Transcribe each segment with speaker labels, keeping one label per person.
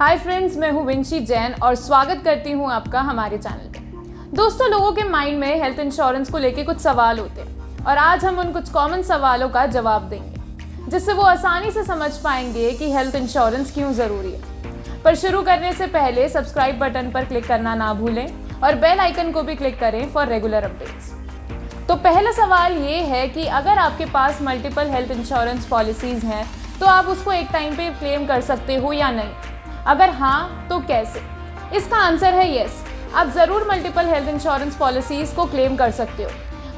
Speaker 1: Hi friends, मैं हूँ विंशी जैन और स्वागत करती हूँ आपका हमारे चैनल पे। दोस्तों, लोगों के माइंड में हेल्थ इंश्योरेंस को लेके कुछ सवाल होते हैं और आज हम उन कुछ कॉमन सवालों का जवाब देंगे जिससे वो आसानी से समझ पाएंगे कि हेल्थ इंश्योरेंस क्यों ज़रूरी है। पर शुरू करने से पहले सब्सक्राइब बटन पर क्लिक करना ना भूलें और बेल आइकन को भी क्लिक करें फॉर रेगुलर अपडेट्स। तो पहला सवाल ये है कि अगर आपके पास मल्टीपल हेल्थ इंश्योरेंस पॉलिसीज़ हैं तो आप उसको एक टाइम पे क्लेम कर सकते हो या नहीं। अगर हाँ तो कैसे? इसका आंसर है यस, आप ज़रूर मल्टीपल हेल्थ इंश्योरेंस पॉलिसीज़ को क्लेम कर सकते हो,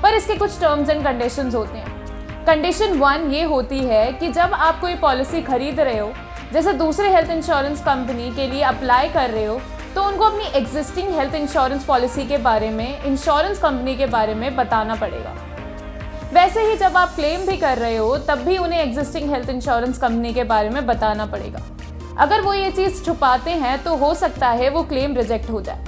Speaker 1: पर इसके कुछ टर्म्स एंड कंडीशंस होते हैं। कंडीशन 1 ये होती है कि जब आप कोई पॉलिसी खरीद रहे हो, जैसे दूसरे हेल्थ इंश्योरेंस कंपनी के लिए अप्लाई कर रहे हो, तो उनको अपनी एग्जिस्टिंग हेल्थ इंश्योरेंस पॉलिसी के बारे में इंश्योरेंस कंपनी के बारे में बताना पड़ेगा। वैसे ही जब आप क्लेम भी कर रहे हो तब भी उन्हें एग्जिस्टिंग हेल्थ इंश्योरेंस कंपनी के बारे में बताना पड़ेगा। अगर वो ये चीज़ छुपाते हैं तो हो सकता है वो क्लेम रिजेक्ट हो जाए।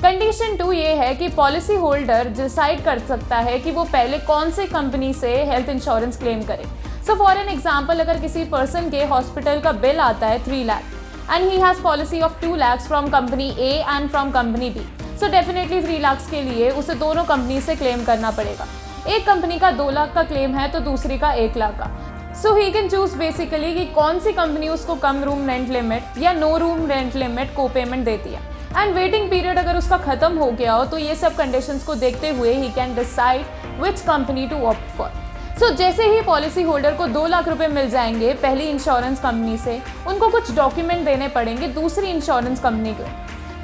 Speaker 1: कंडीशन 2 ये है कि पॉलिसी होल्डर डिसाइड कर सकता है कि वो पहले कौन से कंपनी से हेल्थ इंश्योरेंस क्लेम करे। सो फॉर एन एग्जाम्पल, अगर किसी पर्सन के हॉस्पिटल का बिल आता है 3 lakh and he has policy of 2 lakhs from company A and from company B, so definitely 3 lakhs के लिए उसे दोनों कंपनी से क्लेम करना पड़ेगा। एक कंपनी का 2 लाख का क्लेम है तो दूसरी का 1 लाख का। सो ही कैन चूज बेसिकली कि कौन सी कंपनी उसको कम रूम रेंट लिमिट या नो रूम रेंट लिमिट को पेमेंट देती है। एंड वेटिंग पीरियड अगर उसका खत्म हो गया हो तो ये सब कंडीशंस को देखते हुए ही can decide which company to opt for. So जैसे ही पॉलिसी होल्डर को 2 लाख रुपए मिल जाएंगे पहली इंश्योरेंस कंपनी से, उनको कुछ डॉक्यूमेंट देने पड़ेंगे दूसरी इंश्योरेंस कंपनी को,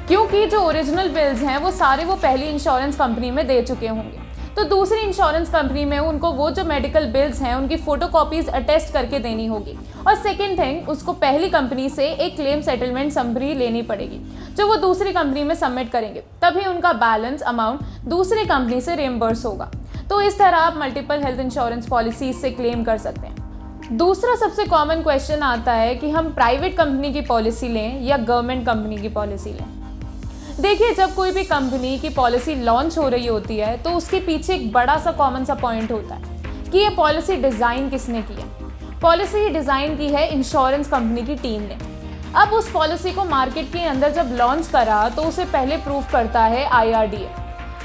Speaker 1: क्योंकि जो ओरिजिनल बिल्स हैं वो सारे वो पहली इंश्योरेंस कंपनी में दे चुके होंगे। तो दूसरी इंश्योरेंस कंपनी में उनको वो जो मेडिकल बिल्स हैं उनकी फोटोकॉपीज अटेस्ट करके देनी होगी। और सेकेंड थिंग, उसको पहली कंपनी से एक क्लेम सेटलमेंट समरी लेनी पड़ेगी जो वो दूसरी कंपनी में सबमिट करेंगे, तभी उनका बैलेंस अमाउंट दूसरी कंपनी से रिएम्बर्स होगा। तो इस तरह आप मल्टीपल हेल्थ इंश्योरेंस पॉलिसी से क्लेम कर सकते हैं। दूसरा सबसे कॉमन क्वेश्चन आता है कि हम प्राइवेट कंपनी की पॉलिसी लें या गवर्नमेंट कंपनी की पॉलिसी लें। देखिए, जब कोई भी कंपनी की पॉलिसी लॉन्च हो रही होती है तो उसके पीछे एक बड़ा सा कॉमन सा पॉइंट होता है कि ये पॉलिसी डिज़ाइन किसने की है। पॉलिसी डिज़ाइन की है इंश्योरेंस कंपनी की टीम ने। अब उस पॉलिसी को मार्केट के अंदर जब लॉन्च करा तो उसे पहले प्रूव करता है IRDA।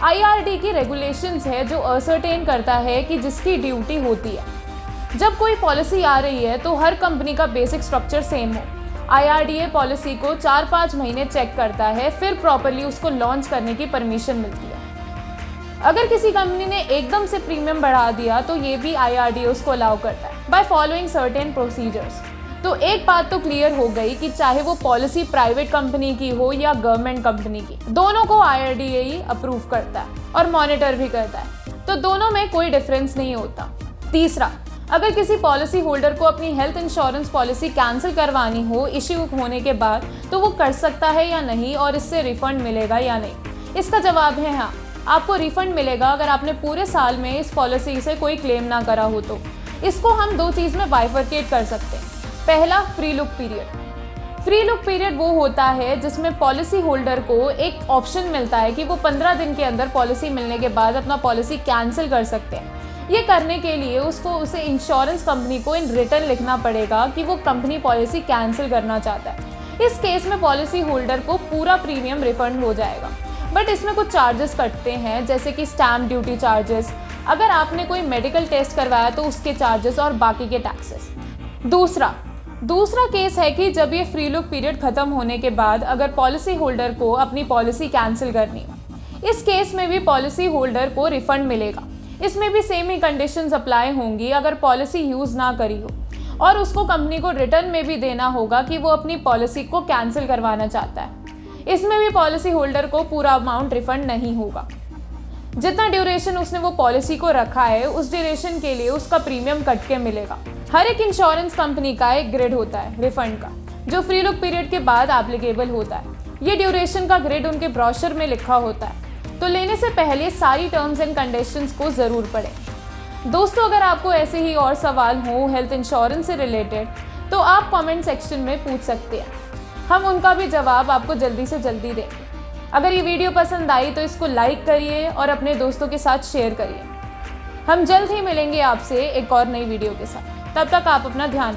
Speaker 1: IRDA की रेगुलेशंस है जो असर्टेन करता है कि जिसकी ड्यूटी होती है। जब कोई पॉलिसी आ रही है तो हर कंपनी का बेसिक स्ट्रक्चर सेम हो। IRDA पॉलिसी को 4-5 महीने चेक करता है, फिर प्रॉपरली उसको लॉन्च करने की परमिशन मिलती है। अगर किसी कंपनी ने एकदम से प्रीमियम बढ़ा दिया तो ये भी IRDA उसको अलाउ करता है बाय फॉलोइंग सर्टेन प्रोसीजर्स। तो एक बात तो क्लियर हो गई कि चाहे वो पॉलिसी प्राइवेट कंपनी की हो या गवर्नमेंट कंपनी की, दोनों को IRDA ही अप्रूव करता है और मॉनिटर भी करता है, तो दोनों में कोई डिफरेंस नहीं होता। तीसरा, अगर किसी पॉलिसी होल्डर को अपनी हेल्थ इंश्योरेंस पॉलिसी कैंसिल करवानी हो इश्यू होने के बाद, तो वो कर सकता है या नहीं और इससे रिफंड मिलेगा या नहीं। इसका जवाब है हाँ, आपको रिफंड मिलेगा अगर आपने पूरे साल में इस पॉलिसी से कोई क्लेम ना करा हो तो। इसको हम 2 चीज़ में बाइफरकेट कर सकते हैं। पहला, free look period. Free look period वो होता है जिसमें पॉलिसी होल्डर को एक ऑप्शन मिलता है कि वो 15 दिन के अंदर पॉलिसी मिलने के बाद अपना पॉलिसी कैंसिल कर सकते हैं। ये करने के लिए उसे इंश्योरेंस कंपनी को इन रिटर्न लिखना पड़ेगा कि वो कंपनी पॉलिसी कैंसिल करना चाहता है। इस केस में पॉलिसी होल्डर को पूरा प्रीमियम रिफंड हो जाएगा, बट इसमें कुछ चार्जेस कटते हैं, जैसे कि स्टैम्प ड्यूटी चार्जेस, अगर आपने कोई मेडिकल टेस्ट करवाया तो उसके चार्जेस और बाकी के टैक्सेस। दूसरा केस है कि जब ये फ्री लुक पीरियड खत्म होने के बाद अगर पॉलिसी होल्डर को अपनी पॉलिसी कैंसिल करनी हो, इस केस में भी पॉलिसी होल्डर को रिफंड मिलेगा। इसमें भी सेम ही कंडीशंस अप्लाई होंगी अगर पॉलिसी यूज़ ना करी हो, और उसको कंपनी को रिटर्न में भी देना होगा कि वो अपनी पॉलिसी को कैंसिल करवाना चाहता है। इसमें भी पॉलिसी होल्डर को पूरा अमाउंट रिफंड नहीं होगा। जितना ड्यूरेशन उसने वो पॉलिसी को रखा है उस ड्यूरेशन के लिए उसका प्रीमियम कट के मिलेगा। हर एक इंश्योरेंस कंपनी का एक ग्रिड होता है रिफंड का, जो फ्री लुक पीरियड के बाद एप्लीकेबल होता है। ये ड्यूरेशन का ग्रिड उनके ब्रोशर में लिखा होता है, तो लेने से पहले सारी टर्म्स एंड कंडीशंस को ज़रूर पढ़ें। दोस्तों, अगर आपको ऐसे ही और सवाल हो हेल्थ इंश्योरेंस से रिलेटेड तो आप कमेंट सेक्शन में पूछ सकते हैं, हम उनका भी जवाब आपको जल्दी से जल्दी देंगे। अगर ये वीडियो पसंद आई तो इसको लाइक करिए और अपने दोस्तों के साथ शेयर करिए। हम जल्द ही मिलेंगे आपसे एक और नई वीडियो के साथ। तब तक आप अपना ध्यान